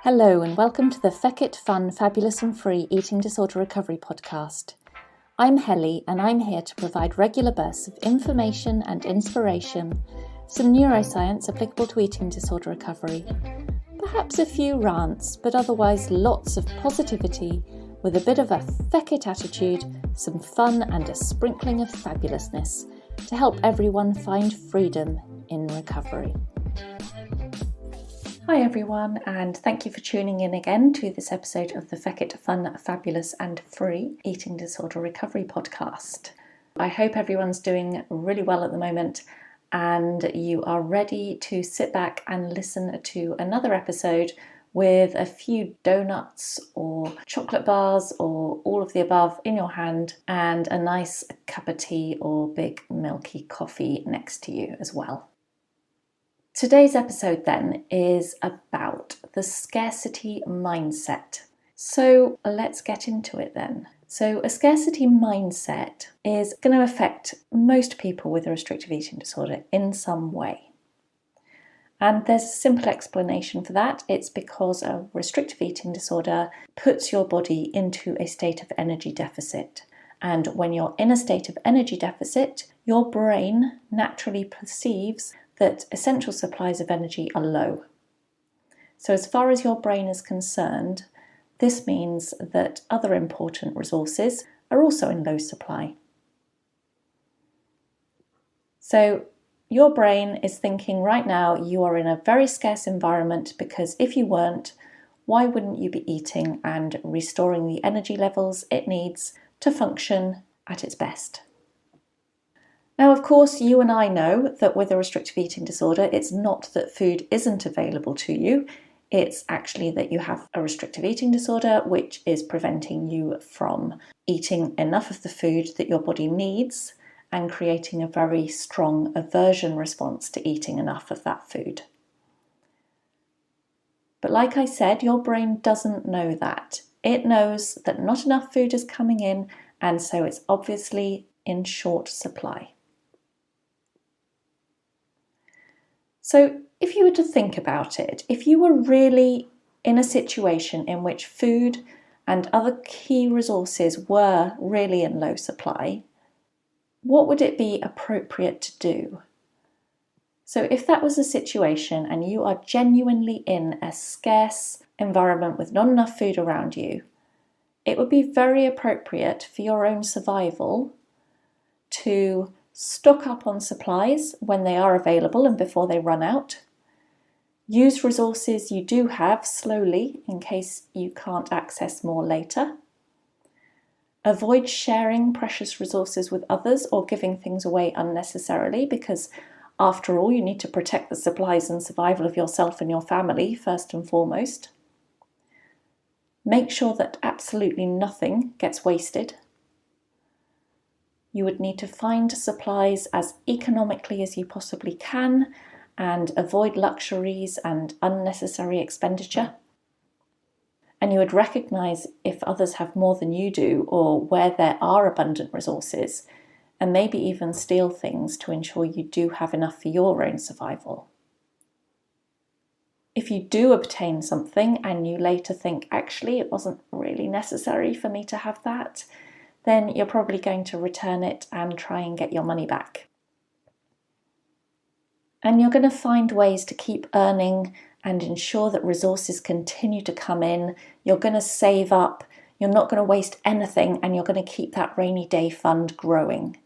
Hello and welcome to the Feck It Fun, Fabulous and Free Eating Disorder Recovery podcast. I'm Helly and I'm here to provide regular bursts of information and inspiration, some neuroscience applicable to eating disorder recovery, perhaps a few rants, but otherwise lots of positivity with a bit of a feck it attitude, some fun and a sprinkling of fabulousness to help everyone find freedom in recovery. Hi everyone, and thank you for tuning in again to this episode of the Feck It Fun, Fabulous and Free Eating Disorder Recovery podcast. I hope everyone's doing really well at the moment and you are ready to sit back and listen to another episode with a few donuts or chocolate bars or all of the above in your hand and a nice cup of tea or big milky coffee next to you as well. Today's episode then is about the scarcity mindset. So let's get into it then. So a scarcity mindset is going to affect most people with a restrictive eating disorder in some way. And there's a simple explanation for that. It's because a restrictive eating disorder puts your body into a state of energy deficit. And when you're in a state of energy deficit, your brain naturally perceives that essential supplies of energy are low. So as far as your brain is concerned, this means that other important resources are also in low supply. So your brain is thinking right now you are in a very scarce environment because if you weren't, why wouldn't you be eating and restoring the energy levels it needs to function at its best? Now, of course, you and I know that with a restrictive eating disorder, it's not that food isn't available to you. It's actually that you have a restrictive eating disorder, which is preventing you from eating enough of the food that your body needs and creating a very strong aversion response to eating enough of that food. But like I said, your brain doesn't know that. It knows that not enough food is coming in, and so it's obviously in short supply. So if you were to think about it, if you were really in a situation in which food and other key resources were really in low supply, what would it be appropriate to do? So if that was a situation and you are genuinely in a scarce environment with not enough food around you, it would be very appropriate for your own survival to stock up on supplies when they are available and before they run out. Use resources you do have slowly in case you can't access more later. Avoid sharing precious resources with others or giving things away unnecessarily because, after all, you need to protect the supplies and survival of yourself and your family first and foremost. Make sure that absolutely nothing gets wasted. You would need to find supplies as economically as you possibly can and avoid luxuries and unnecessary expenditure. And you would recognise if others have more than you do or where there are abundant resources, and maybe even steal things to ensure you do have enough for your own survival. If you do obtain something and you later think, actually, it wasn't really necessary for me to have that, then you're probably going to return it and try and get your money back. And you're going to find ways to keep earning and ensure that resources continue to come in. You're going to save up, you're not going to waste anything, and you're going to keep that rainy day fund growing.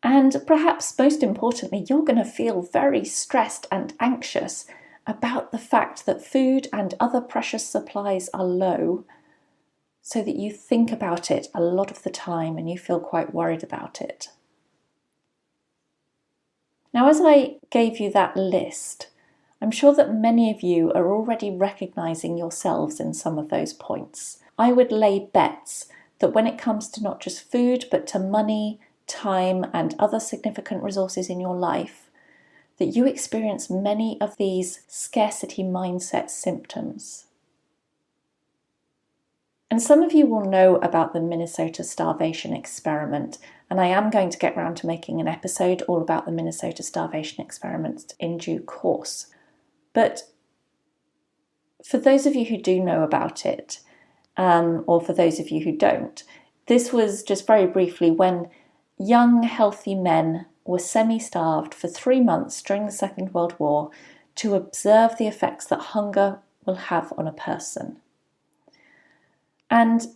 And perhaps most importantly, you're going to feel very stressed and anxious about the fact that food and other precious supplies are low, so that you think about it a lot of the time and you feel quite worried about it. Now, as I gave you that list, I'm sure that many of you are already recognising yourselves in some of those points. I would lay bets that when it comes to not just food, but to money, time, and other significant resources in your life, that you experience many of these scarcity mindset symptoms. And some of you will know about the Minnesota starvation experiment, and I am going to get round to making an episode all about the Minnesota starvation experiment in due course. But For those of you who do know about it, or for those of you who don't, this was just very briefly when young, healthy men were semi-starved for 3 months during the Second World War to observe the effects that hunger will have on a person. And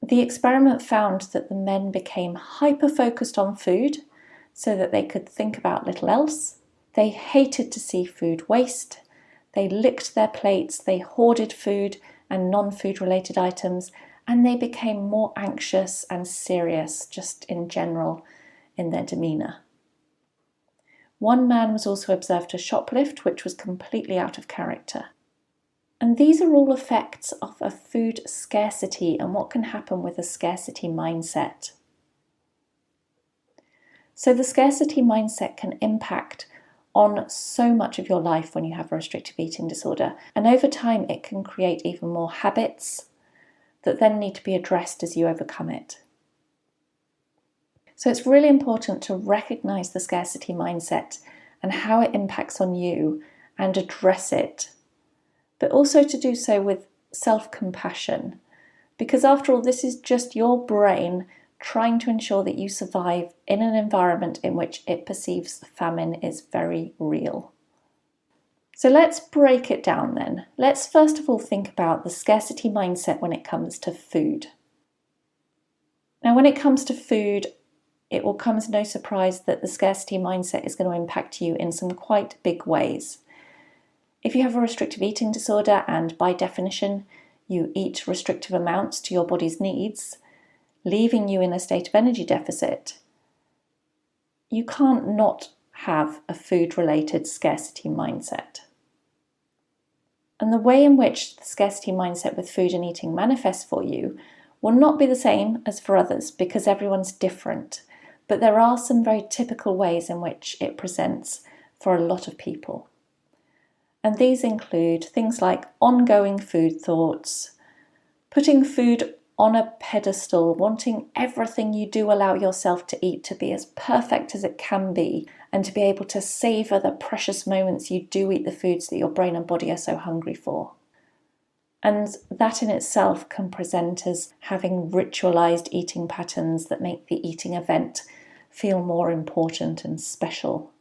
the experiment found that the men became hyper-focused on food so that they could think about little else. They hated to see food waste. They licked their plates, they hoarded food and non-food related items, and they became more anxious and serious just in general in their demeanour. One man was also observed to shoplift, which was completely out of character. And these are all effects of a food scarcity and what can happen with a scarcity mindset. So the scarcity mindset can impact on so much of your life when you have a restrictive eating disorder. And over time, it can create even more habits that then need to be addressed as you overcome it. So it's really important to recognize the scarcity mindset and how it impacts on you and address it, but also to do so with self-compassion, because after all, this is just your brain trying to ensure that you survive in an environment in which it perceives famine is very real. So let's break it down then. Let's first of all think about the scarcity mindset when it comes to food. Now, when it comes to food, it will come as no surprise that the scarcity mindset is going to impact you in some quite big ways. If you have a restrictive eating disorder and by definition you eat restrictive amounts to your body's needs, leaving you in a state of energy deficit, you can't not have a food-related scarcity mindset. And the way in which the scarcity mindset with food and eating manifests for you will not be the same as for others because everyone's different, but there are some very typical ways in which it presents for a lot of people. And these include things like ongoing food thoughts, putting food on a pedestal, wanting everything you do allow yourself to eat to be as perfect as it can be, and to be able to savour the precious moments you do eat the foods that your brain and body are so hungry for. And that in itself can present as having ritualised eating patterns that make the eating event feel more important and special.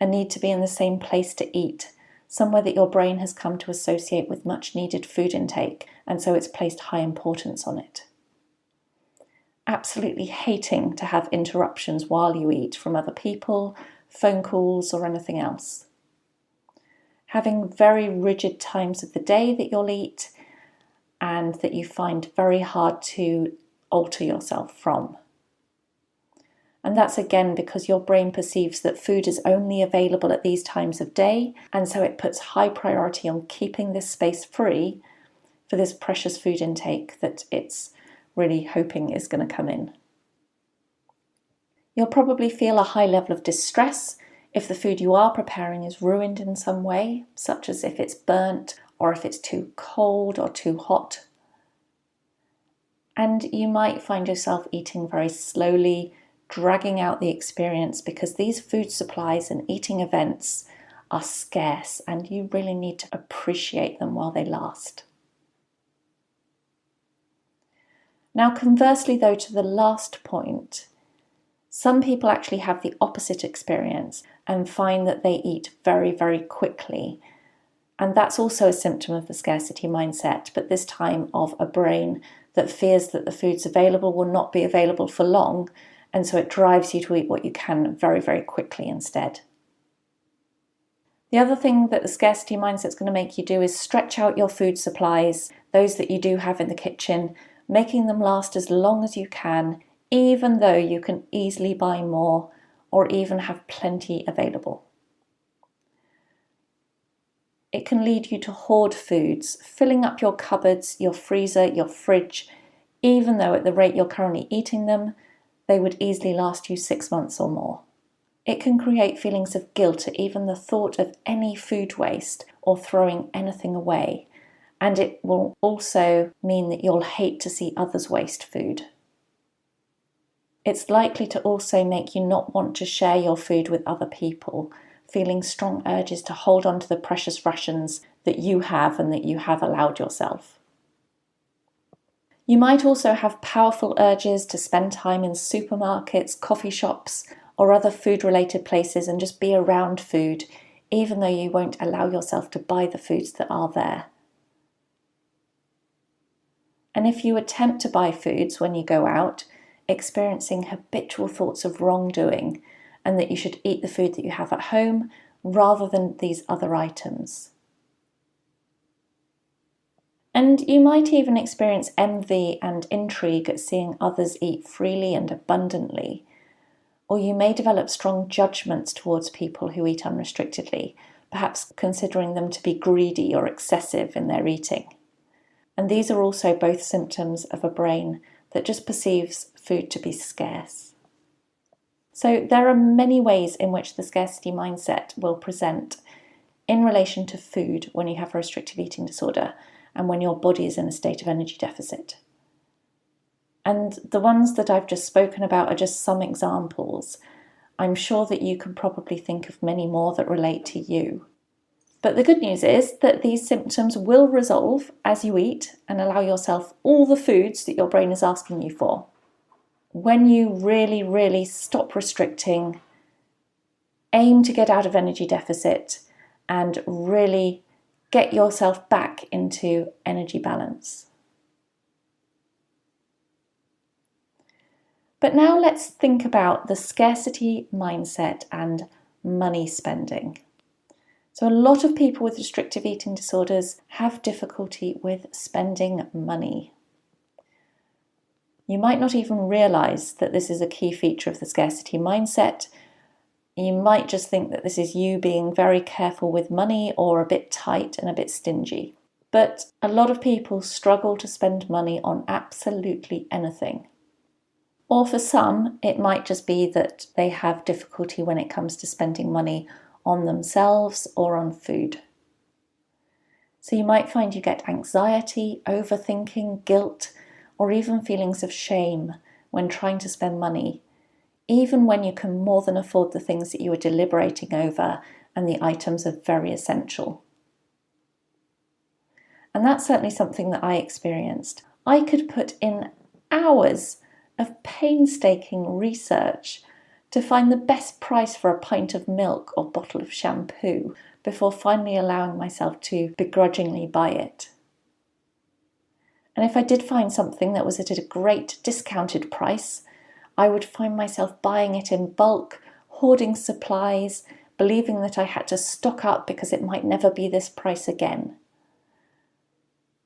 A need to be in the same place to eat, somewhere that your brain has come to associate with much needed food intake, and so it's placed high importance on it. Absolutely hating to have interruptions while you eat from other people, phone calls, or anything else. Having very rigid times of the day that you'll eat and that you find very hard to alter yourself from. And that's again because your brain perceives that food is only available at these times of day, and so it puts high priority on keeping this space free for this precious food intake that it's really hoping is going to come in. You'll probably feel a high level of distress if the food you are preparing is ruined in some way, such as if it's burnt or if it's too cold or too hot. And you might find yourself eating very slowly, dragging out the experience because these food supplies and eating events are scarce and you really need to appreciate them while they last. Now, conversely though, to the last point, some people actually have the opposite experience and find that they eat very, very quickly. And that's also a symptom of the scarcity mindset, but this time of a brain that fears that the foods available will not be available for long, and so it drives you to eat what you can very, very quickly instead. The other thing that the scarcity mindset is going to make you do is stretch out your food supplies, those that you do have in the kitchen, making them last as long as you can, even though you can easily buy more or even have plenty available. It can lead you to hoard foods, filling up your cupboards, your freezer, your fridge, even though at the rate you're currently eating them, they would easily last you 6 months or more. It can create feelings of guilt at even the thought of any food waste or throwing anything away, and it will also mean that you'll hate to see others waste food. It's likely to also make you not want to share your food with other people, feeling strong urges to hold on to the precious rations that you have and that you have allowed yourself. You might also have powerful urges to spend time in supermarkets, coffee shops, or other food-related places and just be around food, even though you won't allow yourself to buy the foods that are there. And if you attempt to buy foods when you go out, experiencing habitual thoughts of wrongdoing and that you should eat the food that you have at home rather than these other items. And you might even experience envy and intrigue at seeing others eat freely and abundantly. Or you may develop strong judgments towards people who eat unrestrictedly, perhaps considering them to be greedy or excessive in their eating. And these are also both symptoms of a brain that just perceives food to be scarce. So there are many ways in which the scarcity mindset will present in relation to food when you have a restrictive eating disorder and when your body is in a state of energy deficit. And the ones that I've just spoken about are just some examples. I'm sure that you can probably think of many more that relate to you. But the good news is that these symptoms will resolve as you eat and allow yourself all the foods that your brain is asking you for. When you really, really stop restricting, aim to get out of energy deficit, and really get yourself back into energy balance. But now let's think about the scarcity mindset and money spending. So a lot of people with restrictive eating disorders have difficulty with spending money. You might not even realise that this is a key feature of the scarcity mindset. You might just think that this is you being very careful with money or a bit tight and a bit stingy. But a lot of people struggle to spend money on absolutely anything. Or for some, it might just be that they have difficulty when it comes to spending money on themselves or on food. So you might find you get anxiety, overthinking, guilt, or even feelings of shame when trying to spend money, even when you can more than afford the things that you are deliberating over and the items are very essential. And that's certainly something that I experienced. I could put in hours of painstaking research to find the best price for a pint of milk or bottle of shampoo before finally allowing myself to begrudgingly buy it. And if I did find something that was at a great discounted price, I would find myself buying it in bulk, hoarding supplies, believing that I had to stock up because it might never be this price again.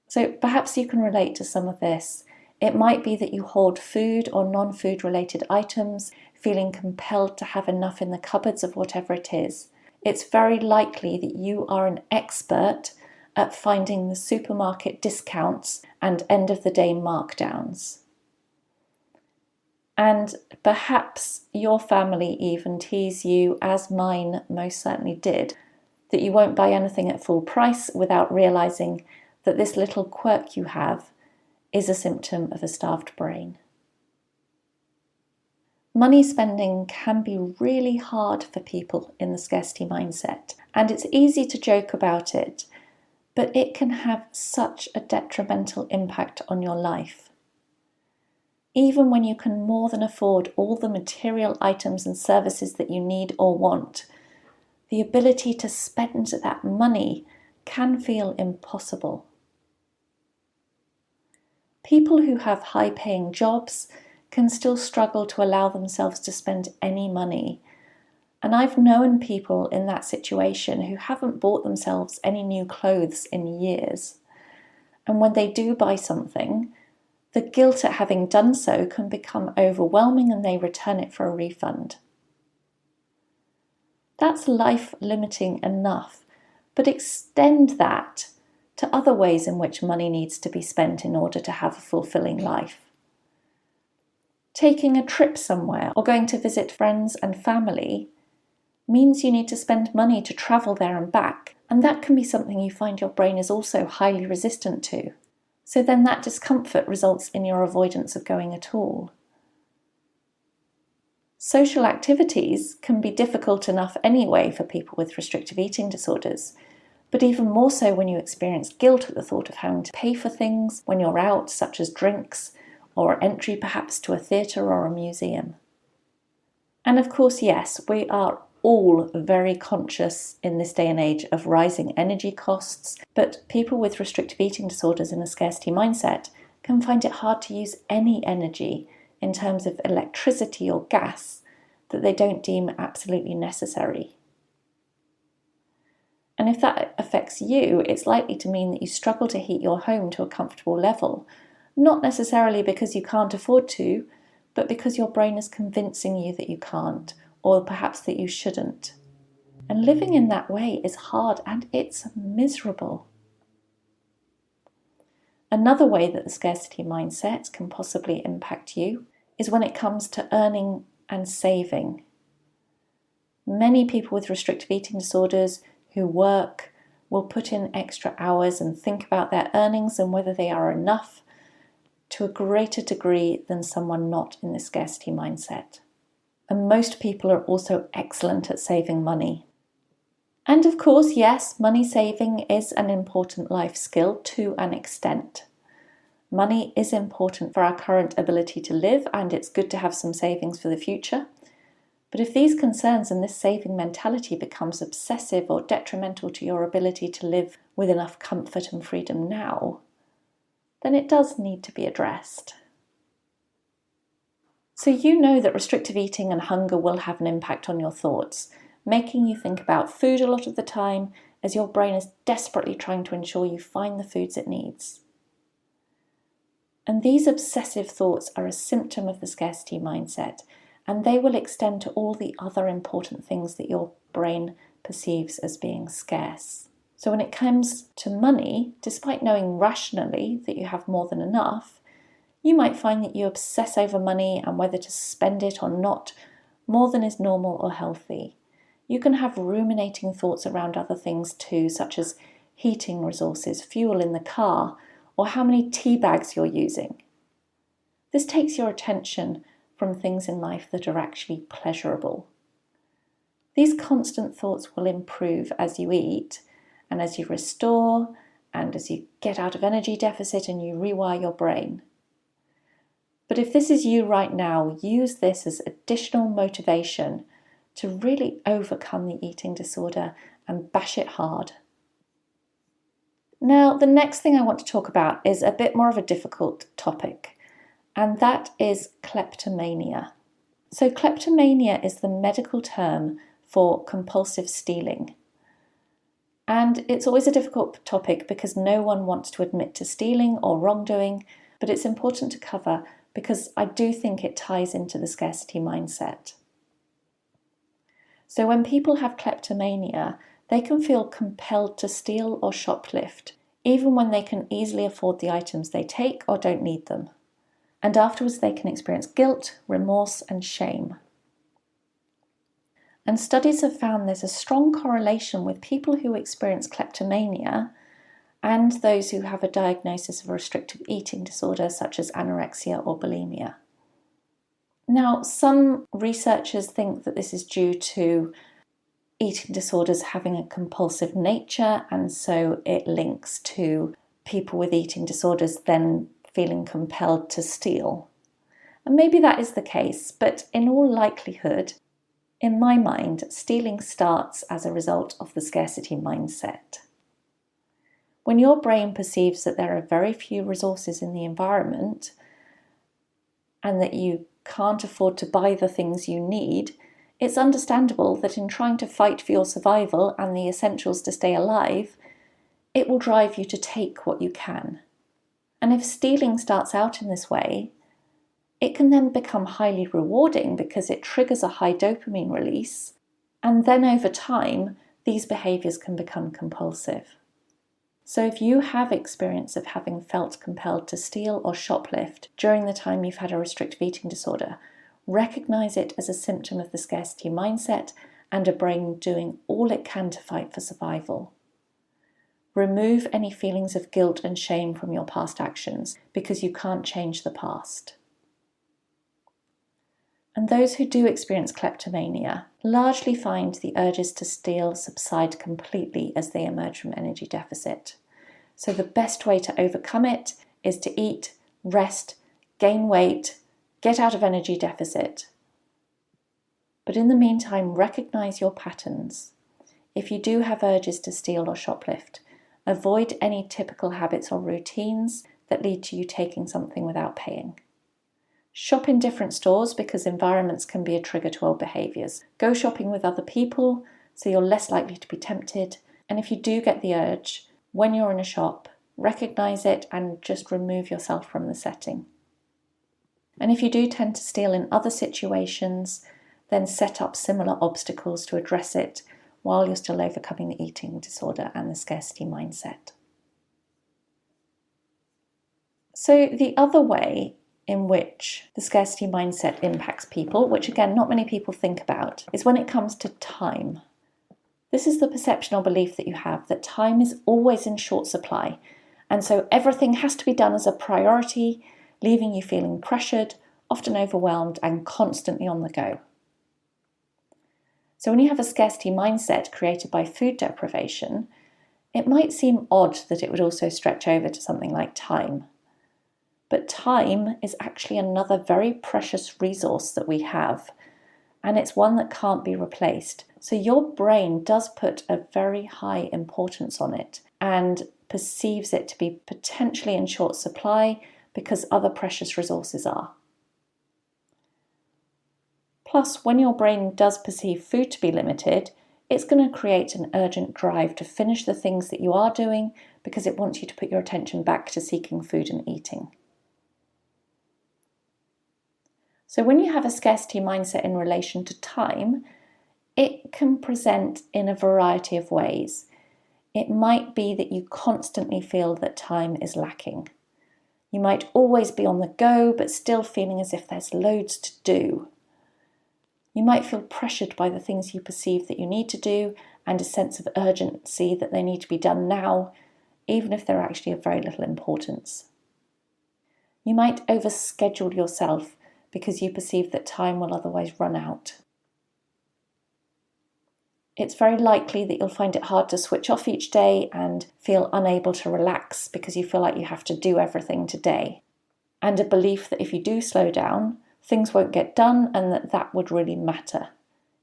So perhaps you can relate to some of this. It might be that you hoard food or non-food related items, feeling compelled to have enough in the cupboards of whatever it is. It's very likely that you are an expert at finding the supermarket discounts and end of the day markdowns. And perhaps your family even tease you, as mine most certainly did, that you won't buy anything at full price without realising that this little quirk you have is a symptom of a starved brain. Money spending can be really hard for people in the scarcity mindset, and it's easy to joke about it, but it can have such a detrimental impact on your life. Even when you can more than afford all the material items and services that you need or want, the ability to spend that money can feel impossible. People who have high-paying jobs can still struggle to allow themselves to spend any money. And I've known people in that situation who haven't bought themselves any new clothes in years. And when they do buy something, the guilt at having done so can become overwhelming and they return it for a refund. That's life-limiting enough, but extend that to other ways in which money needs to be spent in order to have a fulfilling life. Taking a trip somewhere or going to visit friends and family means you need to spend money to travel there and back, and that can be something you find your brain is also highly resistant to. So then that discomfort results in your avoidance of going at all. Social activities can be difficult enough anyway for people with restrictive eating disorders, But even more so when you experience guilt at the thought of having to pay for things when you're out, such as drinks or entry perhaps to a theatre or a museum. And of course, yes, we are all very conscious in this day and age of rising energy costs, but people with restrictive eating disorders and a scarcity mindset can find it hard to use any energy in terms of electricity or gas that they don't deem absolutely necessary. And if that affects you, it's likely to mean that you struggle to heat your home to a comfortable level, not necessarily because you can't afford to, but because your brain is convincing you that you can't, or perhaps that you shouldn't. And living in that way is hard and it's miserable. Another way that the scarcity mindset can possibly impact you is when it comes to earning and saving. Many people with restrictive eating disorders who work will put in extra hours and think about their earnings and whether they are enough to a greater degree than someone not in the scarcity mindset. And most people are also excellent at saving money. And of course, yes, money saving is an important life skill to an extent. Money is important for our current ability to live, and it's good to have some savings for the future. But if these concerns and this saving mentality becomes obsessive or detrimental to your ability to live with enough comfort and freedom now, then it does need to be addressed. So you know that restrictive eating and hunger will have an impact on your thoughts, making you think about food a lot of the time as your brain is desperately trying to ensure you find the foods it needs. And these obsessive thoughts are a symptom of the scarcity mindset, and they will extend to all the other important things that your brain perceives as being scarce. So when it comes to money, despite knowing rationally that you have more than enough, you might find that you obsess over money and whether to spend it or not more than is normal or healthy. You can have ruminating thoughts around other things too, such as heating resources, fuel in the car, or how many tea bags you're using. This takes your attention from things in life that are actually pleasurable. These constant thoughts will improve as you eat and as you restore and as you get out of energy deficit and you rewire your brain. But if this is you right now, use this as additional motivation to really overcome the eating disorder and bash it hard. Now, the next thing I want to talk about is a bit more of a difficult topic, and that is kleptomania. So kleptomania is the medical term for compulsive stealing. And it's always a difficult topic because no one wants to admit to stealing or wrongdoing, but it's important to cover because I do think it ties into the scarcity mindset. So when people have kleptomania, they can feel compelled to steal or shoplift, even when they can easily afford the items they take or don't need them. And afterwards they can experience guilt, remorse, and shame. And studies have found there's a strong correlation with people who experience kleptomania and those who have a diagnosis of a restrictive eating disorder such as anorexia or bulimia. Now, some researchers think that this is due to eating disorders having a compulsive nature, and so it links to people with eating disorders then feeling compelled to steal. And maybe that is the case, but in all likelihood, in my mind, stealing starts as a result of the scarcity mindset. When your brain perceives that there are very few resources in the environment and that you can't afford to buy the things you need, it's understandable that in trying to fight for your survival and the essentials to stay alive, it will drive you to take what you can. And if stealing starts out in this way, it can then become highly rewarding because it triggers a high dopamine release, and then over time, these behaviours can become compulsive. So if you have experience of having felt compelled to steal or shoplift during the time you've had a restrictive eating disorder, recognise it as a symptom of the scarcity mindset and a brain doing all it can to fight for survival. Remove any feelings of guilt and shame from your past actions because you can't change the past. And those who do experience kleptomania largely find the urges to steal subside completely as they emerge from energy deficit. So the best way to overcome it is to eat, rest, gain weight, get out of energy deficit. But in the meantime, recognize your patterns. If you do have urges to steal or shoplift, avoid any typical habits or routines that lead to you taking something without paying. Shop in different stores because environments can be a trigger to old behaviours. Go shopping with other people so you're less likely to be tempted. And if you do get the urge, when you're in a shop, recognise it and just remove yourself from the setting. And if you do tend to steal in other situations, then set up similar obstacles to address it while you're still overcoming the eating disorder and the scarcity mindset. So the other way in which the scarcity mindset impacts people, which again not many people think about, is when it comes to time. This is the perception or belief that you have that time is always in short supply, and so everything has to be done as a priority, leaving you feeling pressured, often overwhelmed, and constantly on the go. So when you have a scarcity mindset created by food deprivation, it might seem odd that it would also stretch over to something like time. But time is actually another very precious resource that we have, and it's one that can't be replaced. So your brain does put a very high importance on it and perceives it to be potentially in short supply because other precious resources are. Plus, when your brain does perceive food to be limited, it's going to create an urgent drive to finish the things that you are doing because it wants you to put your attention back to seeking food and eating. So when you have a scarcity mindset in relation to time, it can present in a variety of ways. It might be that you constantly feel that time is lacking. You might always be on the go, but still feeling as if there's loads to do. You might feel pressured by the things you perceive that you need to do and a sense of urgency that they need to be done now, even if they're actually of very little importance. You might overschedule yourself because you perceive that time will otherwise run out. It's very likely that you'll find it hard to switch off each day and feel unable to relax because you feel like you have to do everything today. And a belief that if you do slow down, things won't get done and that would really matter.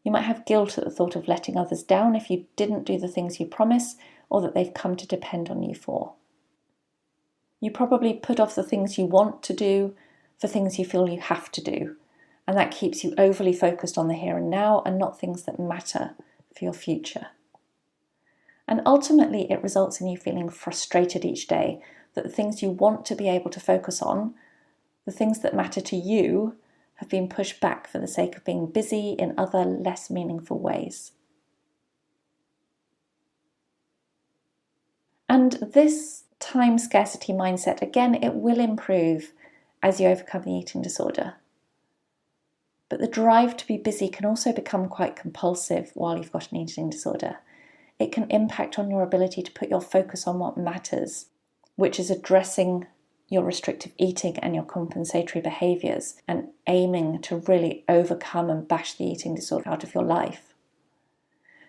You might have guilt at the thought of letting others down if you didn't do the things you promise or that they've come to depend on you for. You probably put off the things you want to do for things you feel you have to do, and that keeps you overly focused on the here and now and not things that matter for your future. And ultimately, it results in you feeling frustrated each day that the things you want to be able to focus on, the things that matter to you, have been pushed back for the sake of being busy in other less meaningful ways. And this time scarcity mindset, again, it will improve as you overcome the eating disorder. But the drive to be busy can also become quite compulsive while you've got an eating disorder. It can impact on your ability to put your focus on what matters, which is addressing your restrictive eating and your compensatory behaviours and aiming to really overcome and bash the eating disorder out of your life.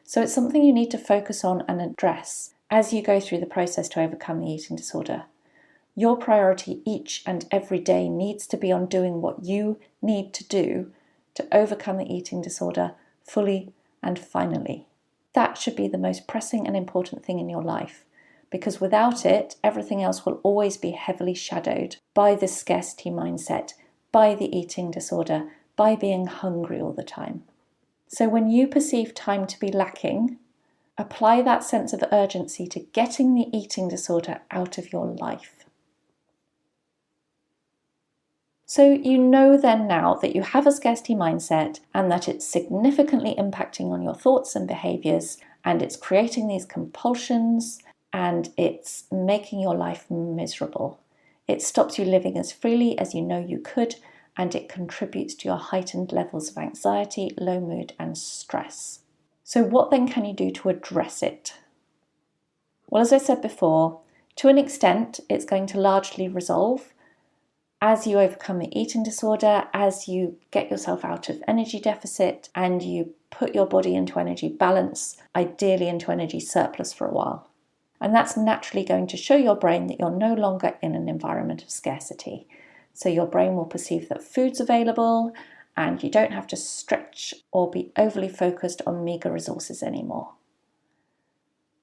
So it's something you need to focus on and address as you go through the process to overcome the eating disorder. Your priority each and every day needs to be on doing what you need to do to overcome the eating disorder fully and finally. That should be the most pressing and important thing in your life, because without it, everything else will always be heavily shadowed by this scarcity mindset, by the eating disorder, by being hungry all the time. So when you perceive time to be lacking, apply that sense of urgency to getting the eating disorder out of your life. So you know then now that you have a scarcity mindset and that it's significantly impacting on your thoughts and behaviours, and it's creating these compulsions and it's making your life miserable. It stops you living as freely as you know you could, and it contributes to your heightened levels of anxiety, low mood and stress. So what then can you do to address it? Well, as I said before, to an extent it's going to largely resolve, As you overcome the eating disorder, as you get yourself out of energy deficit and you put your body into energy balance, ideally into energy surplus for a while. And that's naturally going to show your brain that you're no longer in an environment of scarcity. So your brain will perceive that food's available and you don't have to stretch or be overly focused on meager resources anymore.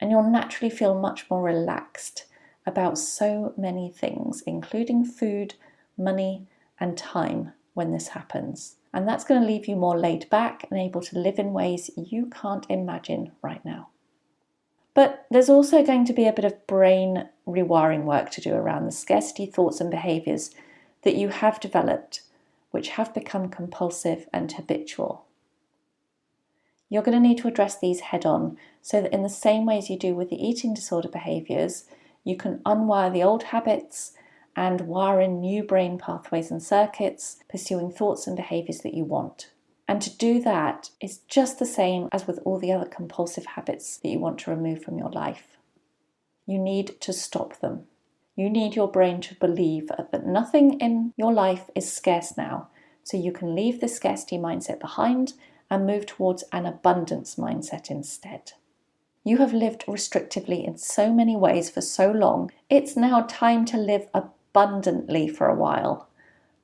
And you'll naturally feel much more relaxed about so many things, including food, money, and time when this happens. And that's going to leave you more laid back and able to live in ways you can't imagine right now. But there's also going to be a bit of brain rewiring work to do around the scarcity thoughts and behaviours that you have developed, which have become compulsive and habitual. You're going to need to address these head on so that in the same ways you do with the eating disorder behaviours, you can unwire the old habits and wire in new brain pathways and circuits, pursuing thoughts and behaviours that you want. And to do that is just the same as with all the other compulsive habits that you want to remove from your life. You need to stop them. You need your brain to believe that nothing in your life is scarce now, so you can leave the scarcity mindset behind and move towards an abundance mindset instead. You have lived restrictively in so many ways for so long, it's now time to live abundantly for a while.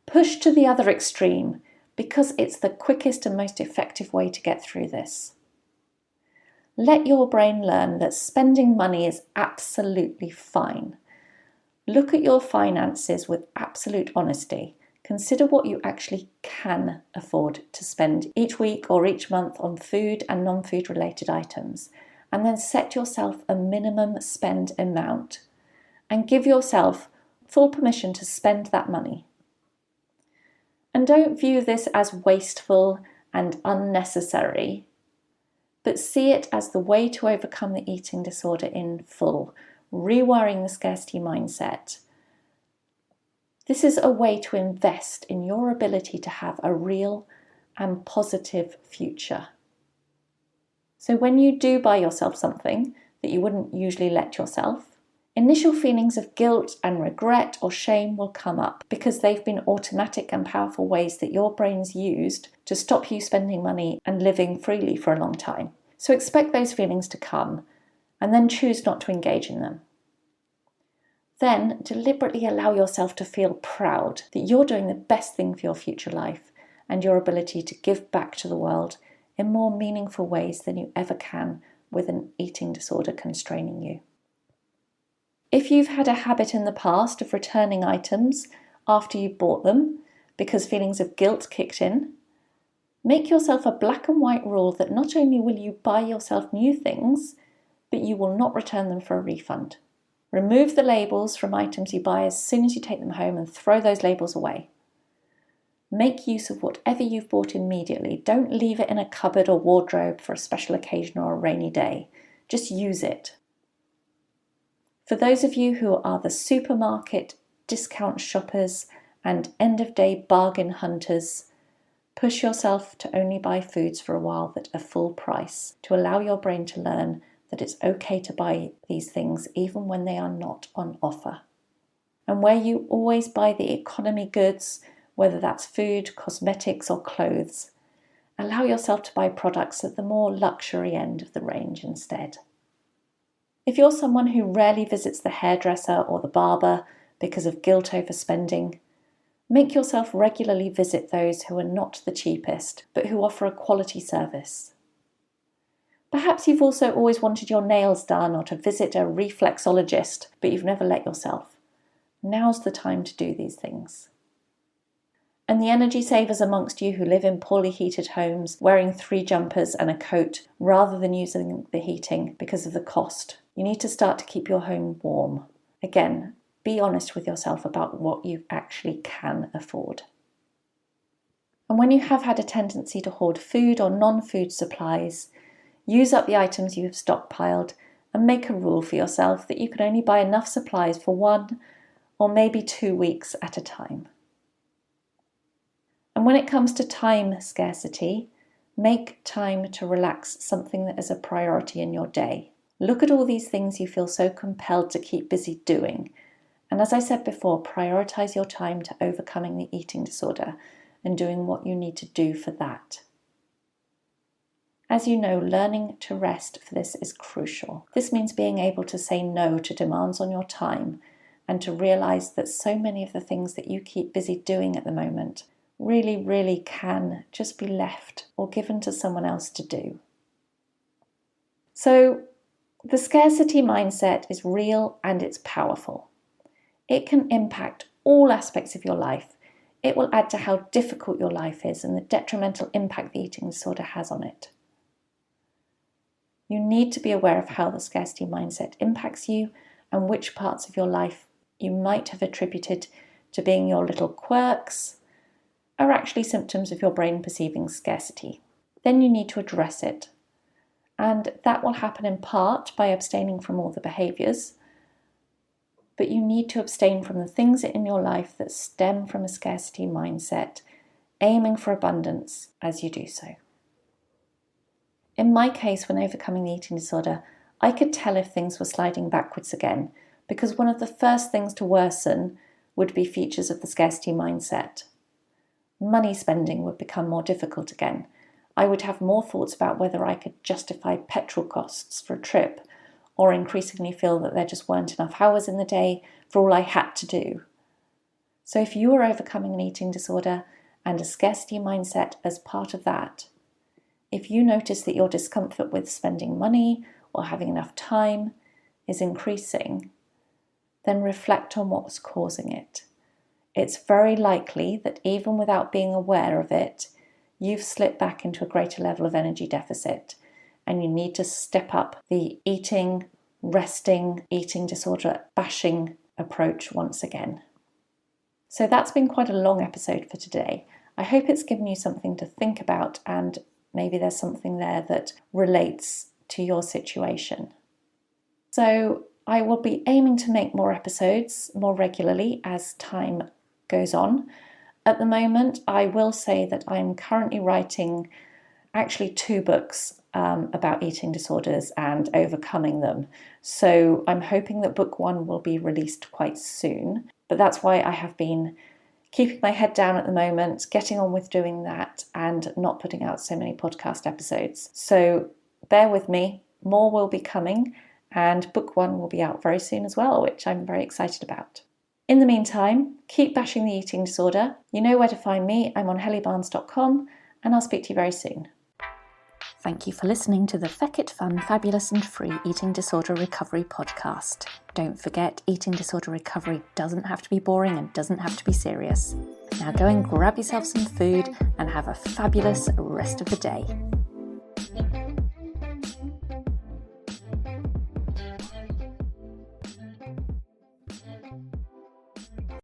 Push to the other extreme, because it's the quickest and most effective way to get through this. Let your brain learn that spending money is absolutely fine. Look at your finances with absolute honesty. Consider what you actually can afford to spend each week or each month on food and non-food related items, and then set yourself a minimum spend amount and give yourself full permission to spend that money. And don't view this as wasteful and unnecessary, but see it as the way to overcome the eating disorder in full, rewiring the scarcity mindset. This is a way to invest in your ability to have a real and positive future. So when you do buy yourself something that you wouldn't usually let yourself, initial feelings of guilt and regret or shame will come up because they've been automatic and powerful ways that your brain's used to stop you spending money and living freely for a long time. So expect those feelings to come and then choose not to engage in them. Then deliberately allow yourself to feel proud that you're doing the best thing for your future life and your ability to give back to the world in more meaningful ways than you ever can with an eating disorder constraining you. If you've had a habit in the past of returning items after you bought them because feelings of guilt kicked in, make yourself a black and white rule that not only will you buy yourself new things, but you will not return them for a refund. Remove the labels from items you buy as soon as you take them home and throw those labels away. Make use of whatever you've bought immediately. Don't leave it in a cupboard or wardrobe for a special occasion or a rainy day. Just use it. For those of you who are the supermarket discount shoppers and end-of-day bargain hunters, push yourself to only buy foods for a while that are full price to allow your brain to learn that it's okay to buy these things even when they are not on offer. And where you always buy the economy goods, whether that's food, cosmetics or clothes, allow yourself to buy products at the more luxury end of the range instead. If you're someone who rarely visits the hairdresser or the barber because of guilt over spending, make yourself regularly visit those who are not the cheapest, but who offer a quality service. Perhaps you've also always wanted your nails done or to visit a reflexologist, but you've never let yourself. Now's the time to do these things. And the energy savers amongst you who live in poorly heated homes, wearing 3 jumpers and a coat rather than using the heating because of the cost, you need to start to keep your home warm. Again, be honest with yourself about what you actually can afford. And when you have had a tendency to hoard food or non-food supplies, use up the items you have stockpiled and make a rule for yourself that you can only buy enough supplies for 1 or maybe 2 weeks at a time. And when it comes to time scarcity, make time to relax something that is a priority in your day. Look at all these things you feel so compelled to keep busy doing and And as I said before, prioritise your time to overcoming the eating disorder and doing what you need to do for that. As you know, learning to rest for this is crucial. This means being able to say no to demands on your time and to realise that so many of the things that you keep busy doing at the moment really can just be left or given to someone else to do. So the scarcity mindset is real and it's powerful. It can impact all aspects of your life. It will add to how difficult your life is and the detrimental impact the eating disorder has on it. You need to be aware of how the scarcity mindset impacts you and which parts of your life you might have attributed to being your little quirks are actually symptoms of your brain perceiving scarcity. Then you need to address it. And that will happen in part by abstaining from all the behaviours, but you need to abstain from the things in your life that stem from a scarcity mindset, aiming for abundance as you do so. In my case, when overcoming the eating disorder, I could tell if things were sliding backwards again, because one of the first things to worsen would be features of the scarcity mindset. Money spending would become more difficult again. I would have more thoughts about whether I could justify petrol costs for a trip, or increasingly feel that there just weren't enough hours in the day for all I had to do. So if you are overcoming an eating disorder and a scarcity mindset as part of that, if you notice that your discomfort with spending money or having enough time is increasing, then reflect on what was causing it. It's very likely that even without being aware of it, you've slipped back into a greater level of energy deficit, and you need to step up the eating, resting, eating disorder bashing approach once again. So that's been quite a long episode for today. I hope it's given you something to think about, and maybe there's something there that relates to your situation. So I will be aiming to make more episodes more regularly as time goes on. At the moment, I will say that I'm currently writing actually 2 books about eating disorders and overcoming them. So I'm hoping that book 1 will be released quite soon. But that's why I have been keeping my head down at the moment, getting on with doing that and not putting out so many podcast episodes. So bear with me, more will be coming, and book 1 will be out very soon as well, which I'm very excited about. In the meantime, keep bashing the eating disorder. You know where to find me. I'm on hellybarnes.com, and I'll speak to you very soon. Thank you for listening to the Feck It Fun, Fabulous and Free Eating Disorder Recovery podcast. Don't forget, eating disorder recovery doesn't have to be boring and doesn't have to be serious. Now go and grab yourself some food and have a fabulous rest of the day.